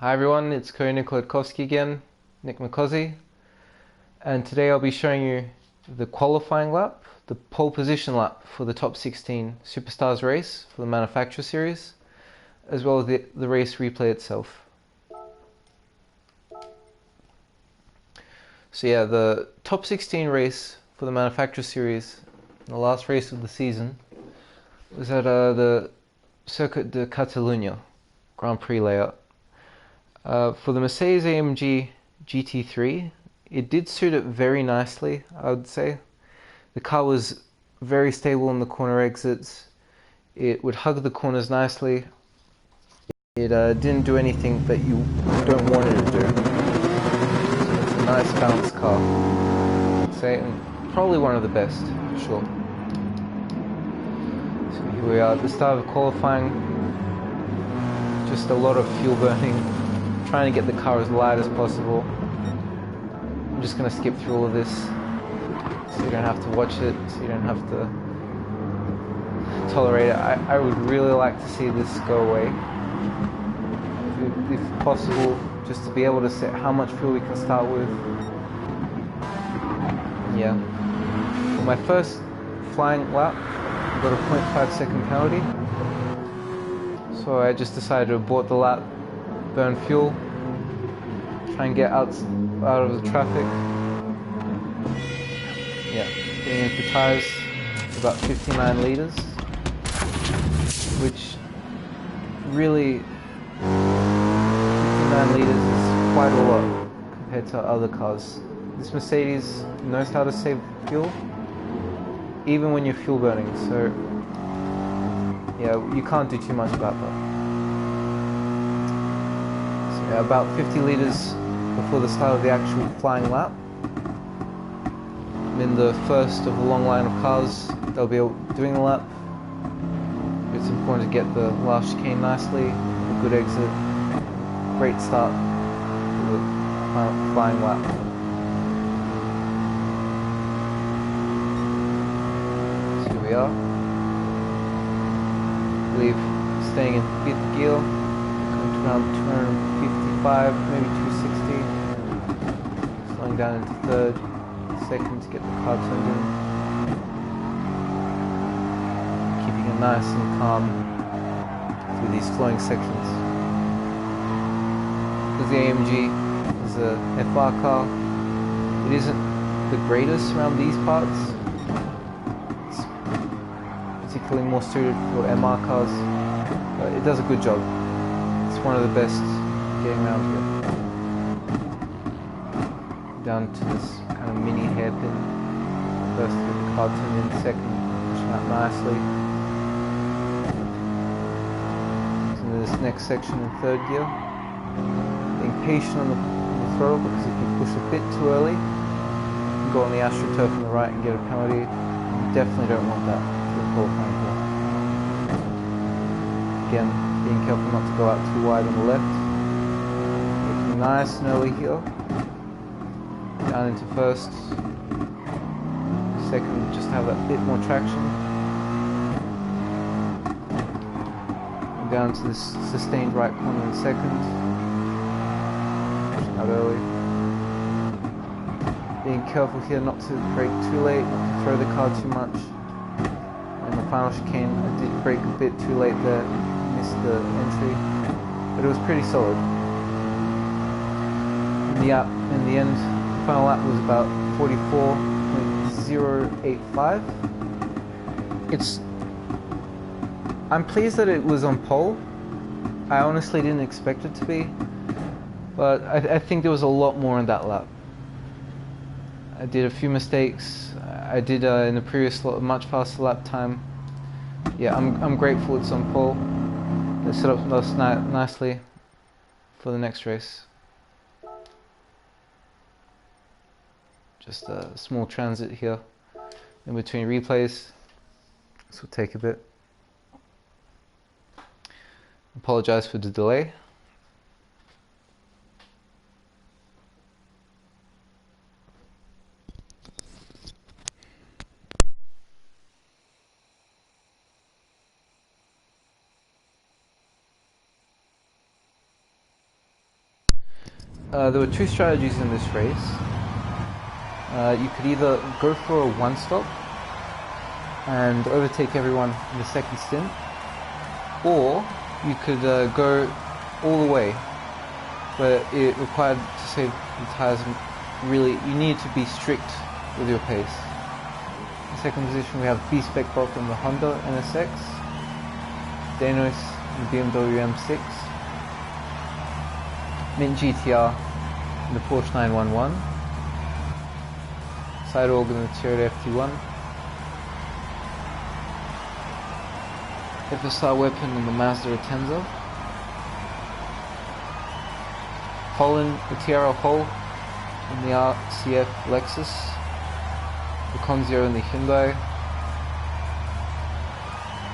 Hi everyone, it's Nick again, Nick Makozi, and today I'll be showing you the qualifying lap, the pole position lap for the top 16 Superstars race for the Manufacturer Series, as well as the race replay itself. So yeah, the top 16 race for the Manufacturer Series, the last race of the season, was at the Circuit de Catalunya Grand Prix layout. For the Mercedes-AMG GT3, it did suit it very nicely, I would say. The car was very stable in the corner exits. It would hug the corners nicely. It didn't do anything that you don't want it to do. So it's a nice balanced car, I'd say, and probably one of the best, for sure. So here we are at the start of qualifying. Just a lot of fuel burning. Trying to get the car as light as possible. I'm just going to skip through all of this so you don't have to watch it, so you don't have to tolerate it. I would really like to see this go away. If possible, just to be able to set how much fuel we can start with. Yeah. For my first flying lap, I got a 0.5 second penalty. So I just decided to abort the lap, burn fuel, try and get out of the traffic. Yeah, getting into tyres, about 59 litres, which really, 59 litres is quite a lot compared to other cars. This Mercedes knows how to save fuel, even when you're fuel burning, so yeah, you can't do too much about that. About 50 litres before the start of the actual flying lap. I'm in the first of a long line of cars that'll be doing the lap. It's important to get the last chicane nicely, a good exit, great start for the flying lap. So here we are. I believe staying in 5th gear, going to around 255, maybe 260. Slowing down into 3rd, 2nd to get the car turned in. Keeping it nice and calm through these flowing sections. Because the AMG is a FR car, it isn't the greatest around these parts. It's particularly more suited for MR cars, but it does a good job. It's one of the best getting around here. Down to this kind of mini hairpin. First with the car turned in, 2nd pushing up nicely. Into this next section in 3rd gear. Being patient on the throttle, because if you push a bit too early, you can go on the AstroTurf on the right and get a penalty. You definitely don't want that for the qualifying here. Again, being careful not to go out too wide on the left. Making nice and early here. Down into 1st. 2nd, just have that bit more traction. And down to this sustained right corner in 2nd. Pushing out early. Being careful here not to brake too late, not to throw the car too much. And the final chicane, I did brake a bit too late there. Missed the entry, but it was pretty solid. In the end, the final lap was about 44.085. I'm pleased that it was on pole. I honestly didn't expect it to be, but I think there was a lot more in that lap. I did a few mistakes. I did in the previous much faster lap time. Yeah, I'm grateful it's on pole. They set up us nicely for the next race. Just a small transit here in between replays. This will take a bit. Apologize for the delay. There were two strategies in this race. You could either go for a one-stop and overtake everyone in the second stint, or you could go all the way, but it required to save the tyres. Really, you need to be strict with your pace. In the second position we have B-Spec Bob in the Honda NSX, Danos in the BMW M6, Mint GTR in the Porsche 911, Side Organ in the Toyota FT1, FSR Weapon in the Mazda Atenza, Holland, the TRL Hull in the RCF Lexus, the Conzio in the Hyundai,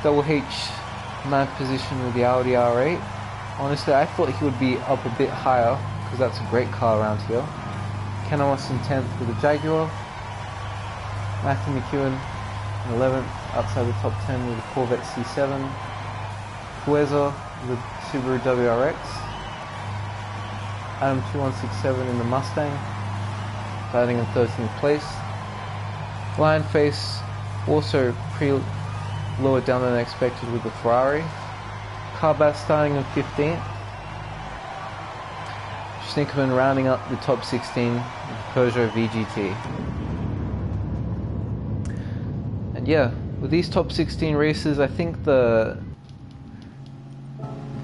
Double H 9th position with the Audi R8. Honestly, I thought he would be up a bit higher because that's a great car around here. Ken Amos in 10th with the Jaguar, Matthew McEwen in 11th outside the top 10 with the Corvette C7, Pueza with the Subaru WRX, Adam 2167 in the Mustang, batting in 13th place. Lionface also pretty lower down than expected with the Ferrari. Carbass starting in 15th. Schnickerman rounding up the top 16 with the Peugeot VGT. And yeah, with these top 16 races, I think the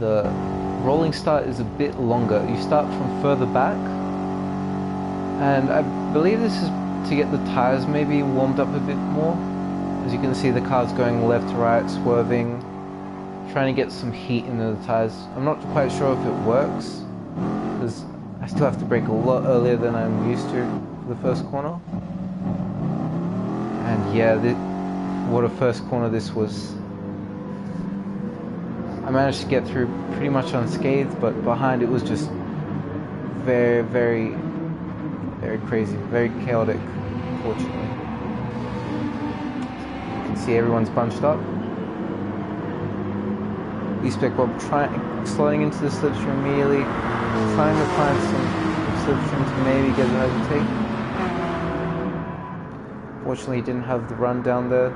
rolling start is a bit longer. You start from further back, and I believe this is to get the tyres maybe warmed up a bit more. As you can see, the car's going left to right, swerving, trying to get some heat into the tyres. I'm not quite sure if it works, because I still have to brake a lot earlier than I'm used to for the first corner. And yeah, what a first corner this was. I managed to get through pretty much unscathed, but behind it was just very, very, very crazy, very chaotic, unfortunately. You can see everyone's bunched up. E-Spec Bob sliding into the slipstream immediately, trying to find some slipstream to maybe get an overtake. Fortunately, he didn't have the run down there.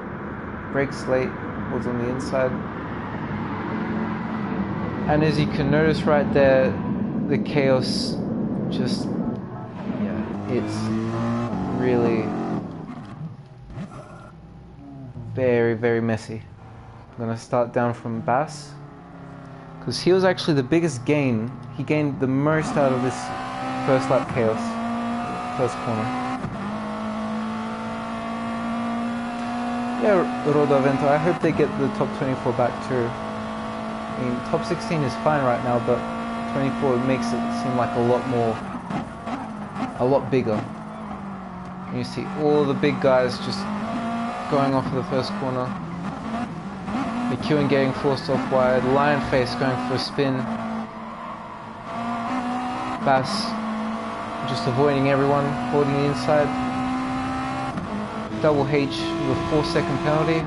Brakes late, was on the inside. And as you can notice right there, the chaos just, yeah, it's really very, very messy. I'm going to start down from Bass, because he was actually the biggest gain. He gained the most out of this first lap chaos, first corner. Yeah, Rodavento, I hope they get the top 24 back too. I mean, top 16 is fine right now, but 24 makes it seem like a lot bigger. And you see all the big guys just going off of the first corner. McEwen getting forced off wide, Lionface going for a spin. Bass just avoiding everyone, holding the inside. Double H with a 4-second penalty.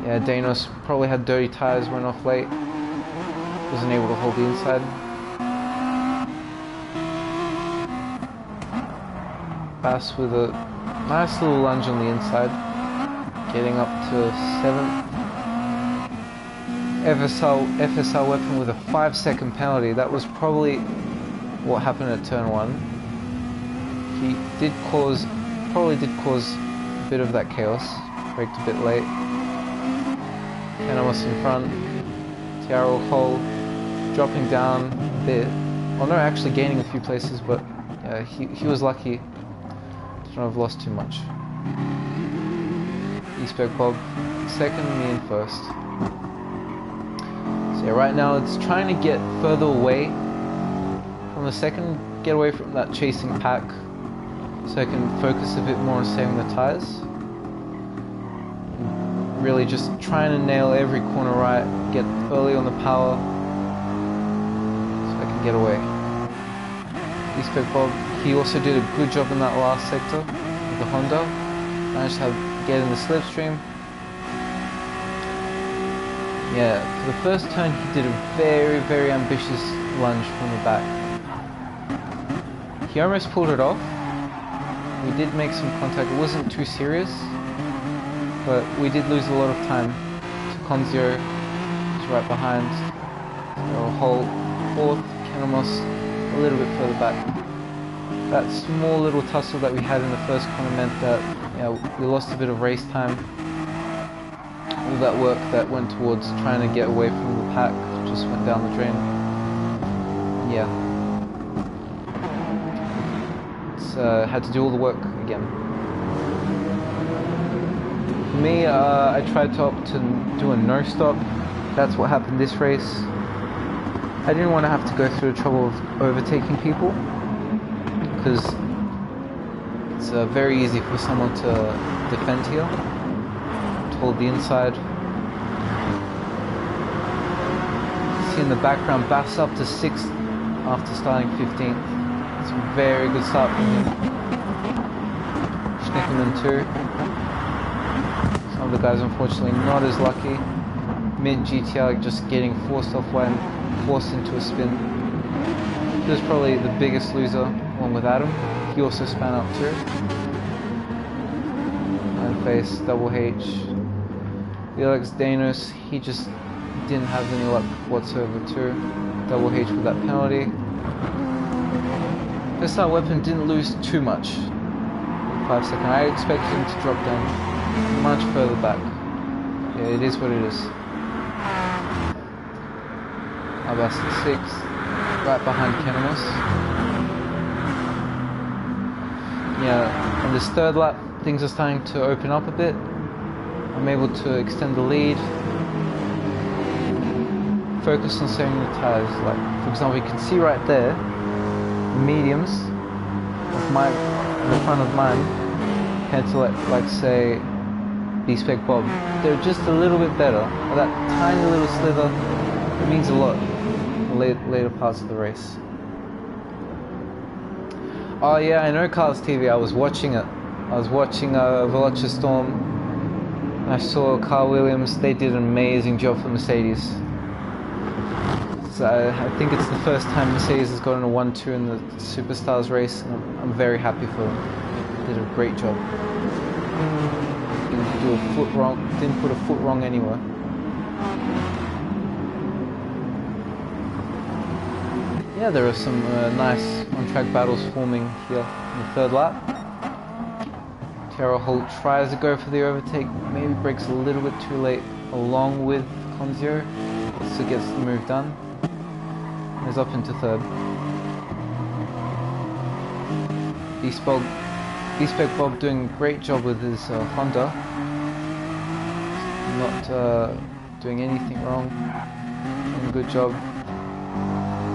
Yeah, Danos probably had dirty tyres, went off late. Wasn't able to hold the inside. Bass with a nice little lunge on the inside. Getting up to 7th. FSR Weapon with a 5-second penalty. That was probably what happened at turn 1. He probably did cause a bit of that chaos. Braked a bit late. Ken Amos in front. Tiaro Cole dropping down a bit. Well, no, actually gaining a few places, but yeah, he was lucky to not have lost too much. E-Spec Bob second, me in first. So yeah, right now it's trying to get further away from the second, get away from that chasing pack, so I can focus a bit more on saving the tyres. Really just trying to nail every corner right, get early on the power, so I can get away. E-Spec Bob, he also did a good job in that last sector with the Honda. Managed to get in the slipstream. Yeah, for the first turn he did a very, very ambitious lunge from the back. He almost pulled it off. We did make some contact. It wasn't too serious, but we did lose a lot of time to Conzio, who's right behind. A whole fourth, Kenamos a little bit further back. That small little tussle that we had in the first corner meant that we lost a bit of race time. All that work that went towards trying to get away from the pack just went down the drain. Yeah. Had to do all the work again. For me, I tried to opt to do a no stop. That's what happened this race. I didn't want to have to go through the trouble of overtaking people, because it's very easy for someone to defend here, to hold the inside. See in the background, Bass up to 6th after starting 15th. It's a very good start from him. Schnickerman too. Some of the guys unfortunately not as lucky. Mid GTR just getting forced off line, forced into a spin. He was probably the biggest loser along with Adam. He also span up too. And face double H. Felix Danos, he just didn't have any luck whatsoever too. Double H with that penalty. First start weapon didn't lose too much. 5 seconds. I expected him to drop down much further back. Yeah, it is what it is. Abbas at 6th, right behind Kenamos. Yeah, on this third lap, things are starting to open up a bit. I'm able to extend the lead. Focus on saving the tires. Like, for example, you can see right there, the mediums of my, the front of mine, compared to like say, B-Spec Bob. They're just a little bit better. That tiny little slither, it means a lot in the later parts of the race. Oh yeah, I know Cars TV. I was watching it. I was watching Veloce Storm. And I saw Carl Williams. They did an amazing job for Mercedes. So I think it's the first time Mercedes has gotten a 1-2 in the Superstars race, and I'm very happy for them. They did a great job. Didn't do a foot wrong. Didn't put a foot wrong anywhere. Yeah, there are some nice on-track battles forming here in the third lap. Tara Holt tries to go for the overtake, maybe breaks a little bit too late along with Conzio, so gets the move done. He's up into third. B-Spec Bob doing a great job with his Honda. Not doing anything wrong. Doing a good job.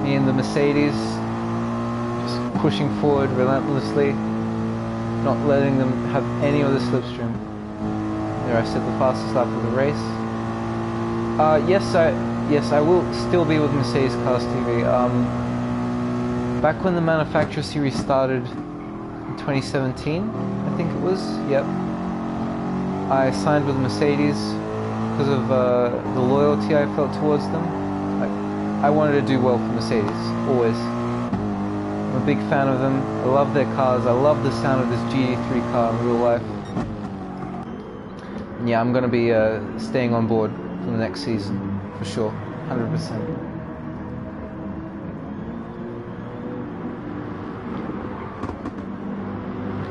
Me and the Mercedes just pushing forward relentlessly, not letting them have any of the slipstream. There I set the fastest lap of the race. Yes, I will still be with Mercedes Cars TV. Back when the manufacturer series started in 2017, I think it was, yep. I signed with Mercedes because of the loyalty I felt towards them. I wanted to do well for Mercedes, always. I'm a big fan of them. I love their cars. I love the sound of this GT3 car in real life. And yeah, I'm going to be staying on board for the next season, for sure, 100%.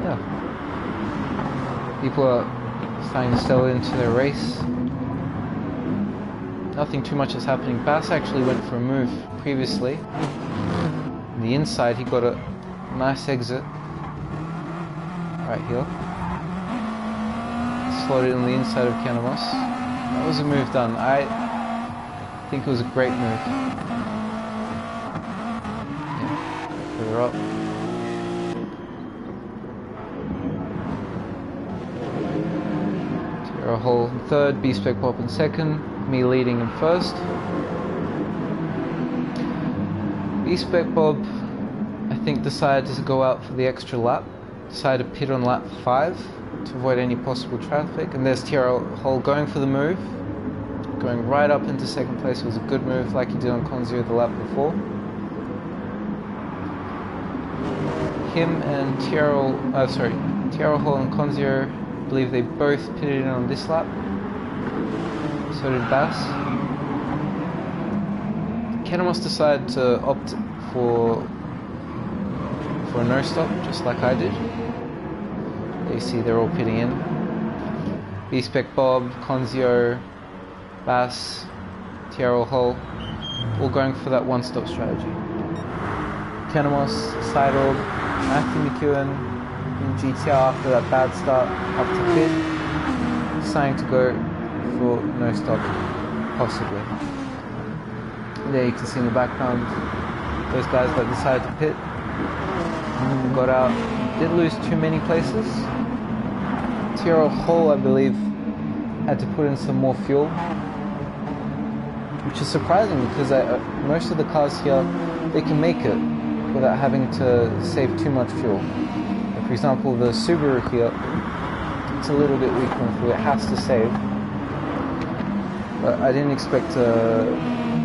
Yeah. People are starting to settle into their race. Nothing too much is happening. Bass actually went for a move previously. On the inside, he got a nice exit. Right here. Slotted on the inside of Kenamos. That was a move done. I think it was a great move. Yeah, further up. Tara Hall in third, B-Spec Pop in second. Me leading in first. B-Spec Bob, I think, decided to go out for the extra lap. Decided to pit on lap 5 to avoid any possible traffic. And there's Tierra Hall going for the move. Going right up into second place. It was a good move like he did on Conzio the lap before. him and Tiaro Hall and Konzio, I believe they both pitted in on this lap. So did Bass. Kenemos decided to opt for a no stop, just like I did. There you see they're all pitting in. B-Spec Bob, Konzio, Bass, Tiaro Hall, all going for that one-stop strategy. Kenemos, Seidel, Matthew McEwen in GTR after that bad start up to pit, deciding to go for no stop, possibly. There you can see in the background those guys that decided to pit, got out, didn't lose too many places. Tiaro Hall, I believe, had to put in some more fuel, which is surprising because most of the cars here, they can make it without having to save too much fuel. For example, the Subaru here, it's a little bit weak on fuel, it has to save. But I didn't expect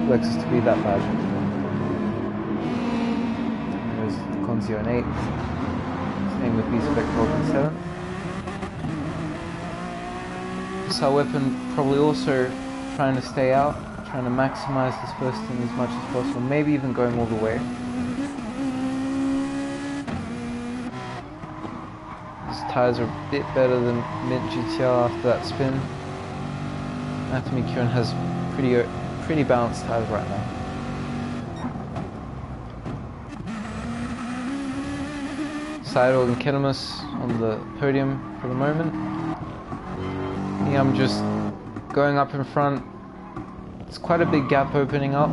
Lexus to be that bad. There's Konzio in 8th, same with B-Spec Bob in 7th. So Weapon probably also trying to stay out, trying to maximize this first thing as much as possible, maybe even going all the way. His tyres are a bit better than Mint GTR after that spin. Anthony McEwen has pretty balanced tyres right now. Seidel and Kenemos on the podium for the moment. Here I'm just going up in front. It's quite a big gap opening up.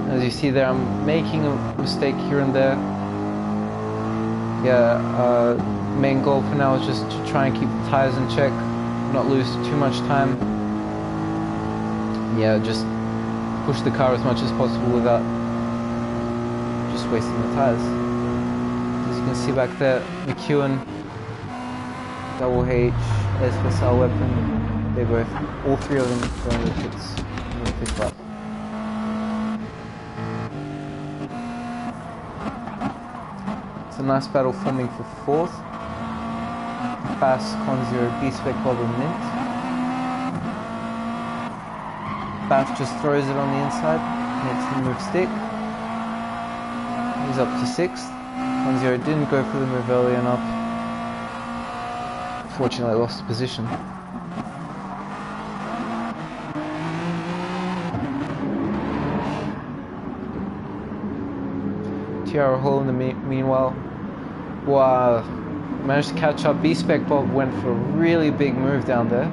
As you see there, I'm making a mistake here and there. Main goal for now is just to try and keep the tyres in check, not lose too much time. Just push the car as much as possible without just wasting the tyres. As you can see back there, McEwen, Double H, SFSR Weapon, they both, all three of them going to the pits in the pit lap. It's a nice battle forming for 4th. Bass, Konzio, B-Spec Bob and Mint. Bass just throws it on the inside, makes the move stick. He's up to 6th. Konzio didn't go for the move early enough. Fortunately lost the position. Tiaro Hall in the meanwhile. Wow, managed to catch up. B-Spec Bob went for a really big move down there.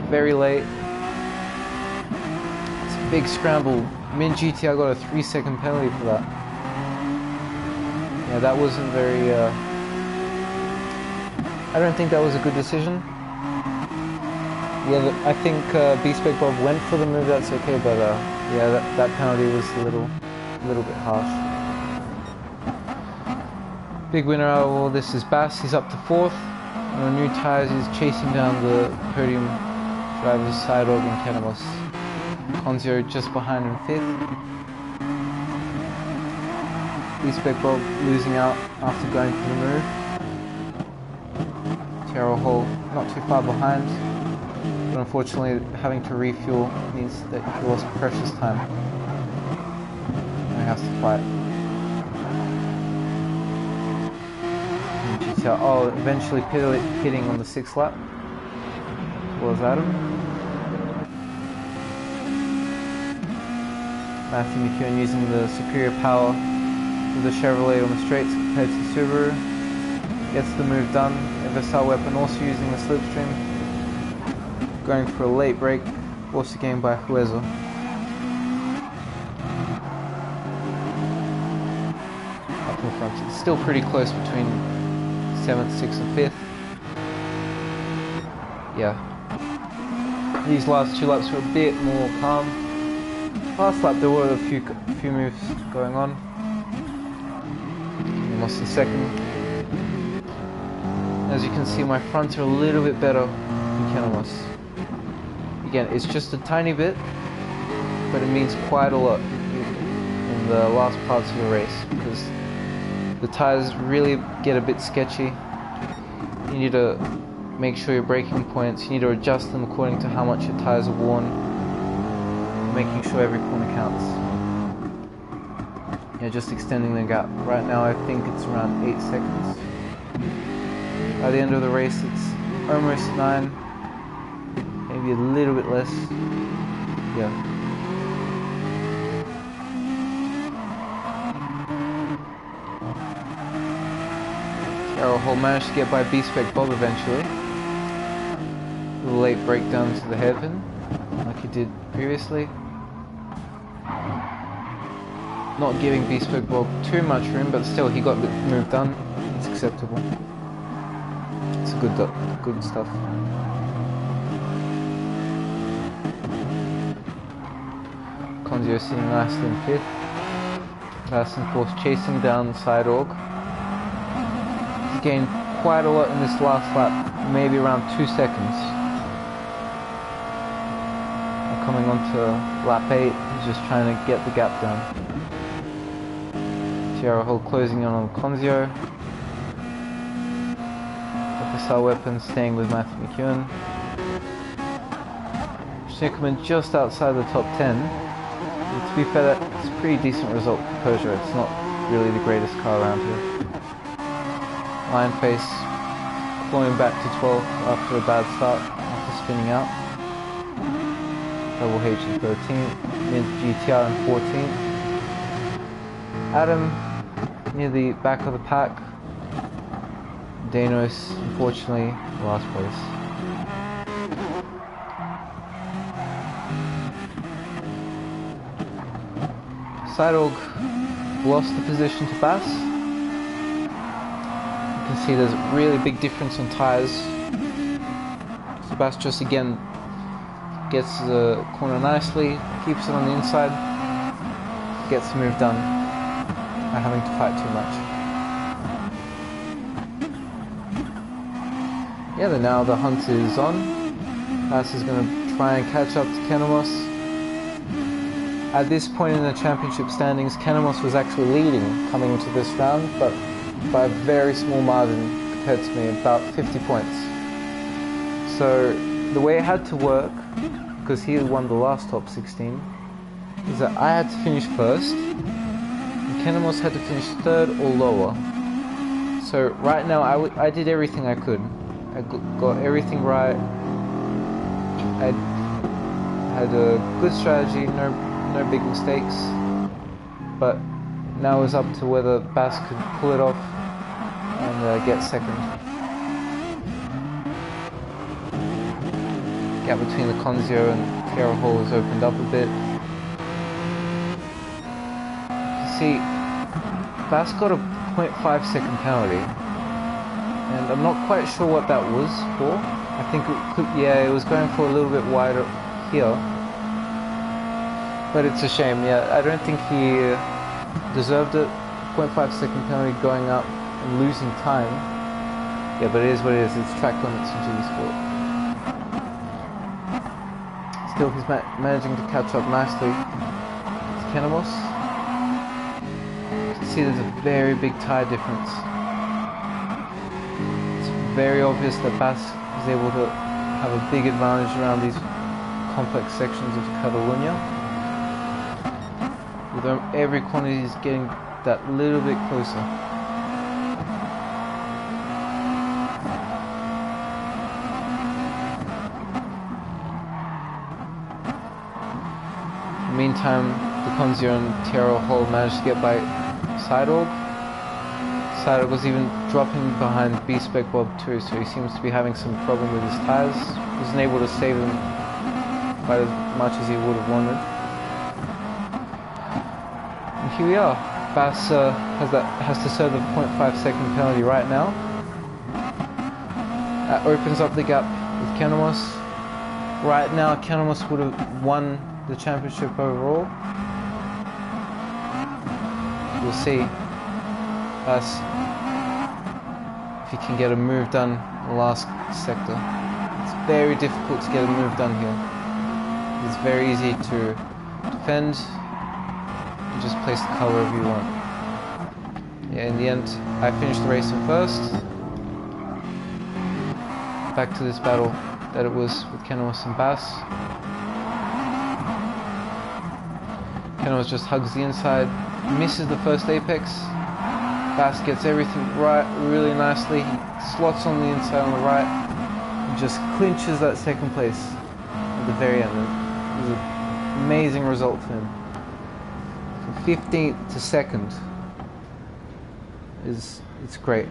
Very late. It's a big scramble. Mint GTR got a 3-second penalty for that. Yeah, that wasn't very... I don't think that was a good decision. Yeah, I think B-Spec Bob went for the move, that's okay, but that penalty was a little bit harsh. Big winner out of all this is Bass. He's up to 4th. On new tyres, he's chasing down the podium drivers Seidel and Kenemos. Konzio just behind in 5th. B-Spec Bob losing out after going for the move. Tiaro Hall not too far behind, but unfortunately having to refuel means that he lost precious time. He has to fight. Eventually pitting on the 6th lap, as well as Adam. Matthew McEwen using the superior power of the Chevrolet on the straights compared to the Subaru. Gets the move done. FSR Weapon also using the slipstream. Going for a late break, also gained by Hueso. Up in front. It's still pretty close between 7th, 6th and 5th. These last 2 laps were a bit more calm. Last lap there were a few moves going on. Almost the 2nd. As you can see, my fronts are a little bit better than Kenemos. Again, it's just a tiny bit, but it means quite a lot in the last parts of the race, because the tires really get a bit sketchy. You need to make sure your braking points, you need to adjust them according to how much your tires are worn, making sure every corner counts. Yeah, just extending the gap. Right now I think it's around 8 seconds. By the end of the race it's almost 9, maybe a little bit less. Yeah. Hall managed to get by B-Spec Bob eventually. A little late breakdown to the hairpin, like he did previously. Not giving B-Spec Bob too much room, but still he got the move done. It's acceptable. It's good stuff. Konzio sitting nicely in 5th. Fast and Force chasing down side org. He's gained quite a lot in this last lap, maybe around 2 seconds. Coming on to lap 8, he's just trying to get the gap down. Tierra Hull closing in on Konzio. FSR Weapons staying with Matthew McEwen. Schnickerman just outside the top 10. But to be fair, that's a pretty decent result for Peugeot. It's not really the greatest car around here. Lionface clawing back to 12th after a bad start, after spinning out. Double H in 13th, Mid GTR in 14th. Adam near the back of the pack. Danos, unfortunately, last place. Seidorg lost the position to Bass. You can see there's a really big difference on tyres. So Bass just again gets the corner nicely, keeps it on the inside, gets the move done, not having to fight too much. Yeah, then now the hunt is on. Bass is going to try and catch up to Kenemos. At this point in the championship standings, Kenemos was actually leading coming into this round, but by a very small margin compared to me, about 50 points. So the way it had to work, because he won the last top 16, is that I had to finish first, and Kenemos had to finish 3rd or lower. So right now I did everything I could. I got everything right. I had a good strategy, no big mistakes. But now it's up to whether Bass could pull it off and get second. Gap between the Konzio and Tierra Hall has opened up a bit. You see, Bass got a 0.5 second penalty, and I'm not quite sure what that was for. I think it was going for a little bit wider here, but it's a shame. Yeah, I don't think he deserved it. 0.5 second penalty going up and losing time. Yeah, but it is what it is. It's track limits in GT Sport. Still, he's managing to catch up nicely to Kenemos. You can see there's a very big tyre difference. It's very obvious that Bass is able to have a big advantage around these complex sections of Catalunya. With every corner he's getting that little bit closer. Meantime, the Konzio and Tierra Hall managed to get by Seidorg. Seidorg was even dropping behind B-Spec Bob too, so he seems to be having some problem with his tyres. Wasn't able to save them quite as much as he would have wanted. And here we are. Bass has to serve the 0.5 second penalty right now. That opens up the gap with Kenemos. Right now, Kenemos would have won the championship overall. We'll see Bass if he can get a move done in the last sector. It's very difficult to get a move done here. It's very easy to defend and just place the car wherever you want. Yeah, in the end, I finished the race in first. Back to this battle that it was with Kenos and Bass. Kenos just hugs the inside, misses the first apex. Bass gets everything right really nicely. He slots on the inside on the right and just clinches that second place at the very end. It was an amazing result for him. From 15th to 2nd it's great.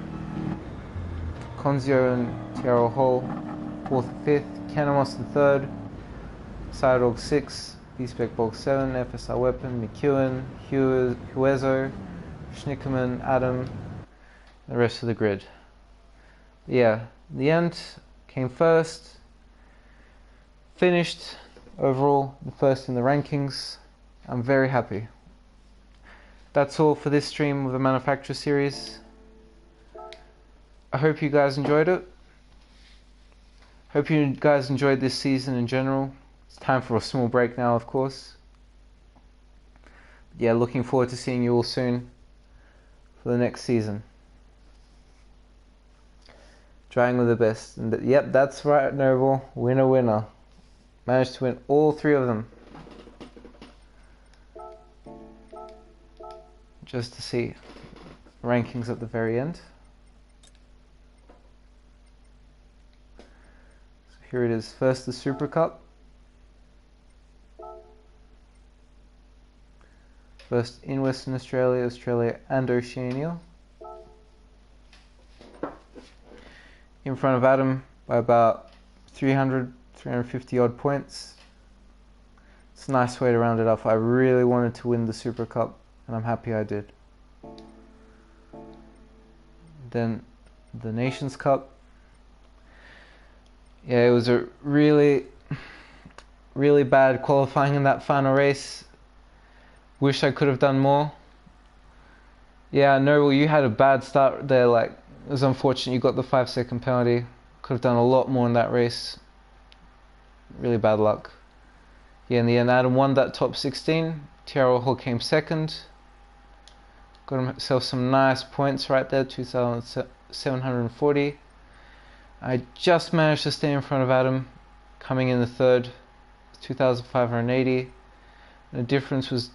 Konzio and Tiaro Hall 4th and 5th, Kenos the 3rd, Cydog 6th, B-Spec Bulk 7, FSR Weapon, McEwen, Huezo, Schnickerman, Adam, the rest of the grid. Yeah, in the end, came first, finished overall first in the rankings. I'm very happy. That's all for this stream of the Manufacturer Series. I hope you guys enjoyed it. Hope you guys enjoyed this season in general. It's time for a small break now, of course. Yeah, looking forward to seeing you all soon for the next season. Trying with the best. And yep, that's right, Noble. Winner, winner. Managed to win all 3 of them. Just to see rankings at the very end. So here it is. First, the Super Cup. First in Western Australia, Australia and Oceania. In front of Adam by about 350 odd points. It's a nice way to round it off. I really wanted to win the Super Cup and I'm happy I did. Then the Nations Cup. Yeah, it was a really bad qualifying in that final race. Wish I could have done more. Yeah, no, you had a bad start there. Like, it was unfortunate you got the 5-second penalty. Could have done a lot more in that race. Really bad luck. Yeah, in the end, Adam won that top 16. Tiaro Hall came second. Got himself some nice points right there, 2,740. I just managed to stay in front of Adam, coming in the third, 2,580. And the difference was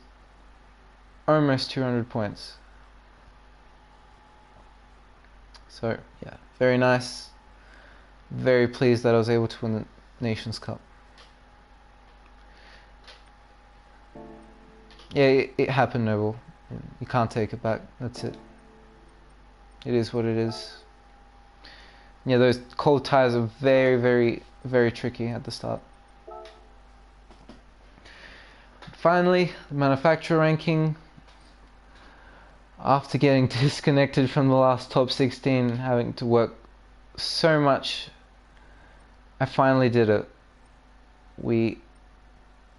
almost 200 points. So yeah, very nice. Very pleased that I was able to win the Nations Cup. Yeah, it happened, Noble. You can't take it back. That's it. It is what it is. Yeah, those cold tires are very tricky at the start. Finally, the manufacturer ranking. After getting disconnected from the last top 16, having to work so much, I finally did it. We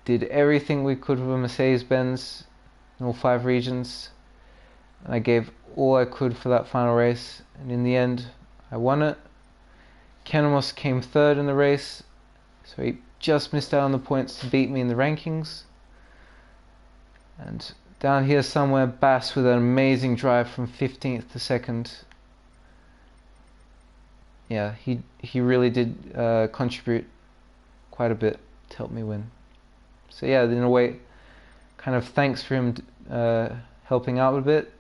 did everything we could with a Mercedes-Benz in all 5 regions. And I gave all I could for that final race. And in the end, I won it. Kenos came 3rd in the race. So he just missed out on the points to beat me in the rankings. And down here somewhere, Bass with an amazing drive from 15th to 2nd. Yeah, he really did contribute quite a bit to help me win. So yeah, in a way, kind of thanks for him helping out a bit.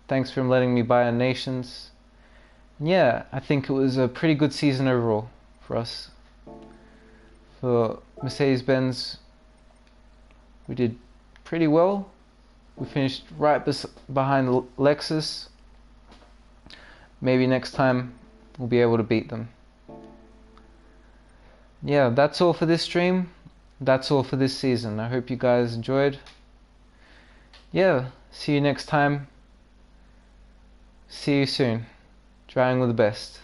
Thanks for him letting me buy a Nations. Yeah, I think it was a pretty good season overall for us. For Mercedes-Benz, we did pretty well. We finished right behind Lexus. Maybe next time we'll be able to beat them. Yeah, that's all for this stream. That's all for this season. I hope you guys enjoyed. Yeah, see you next time. See you soon. Trying with the best.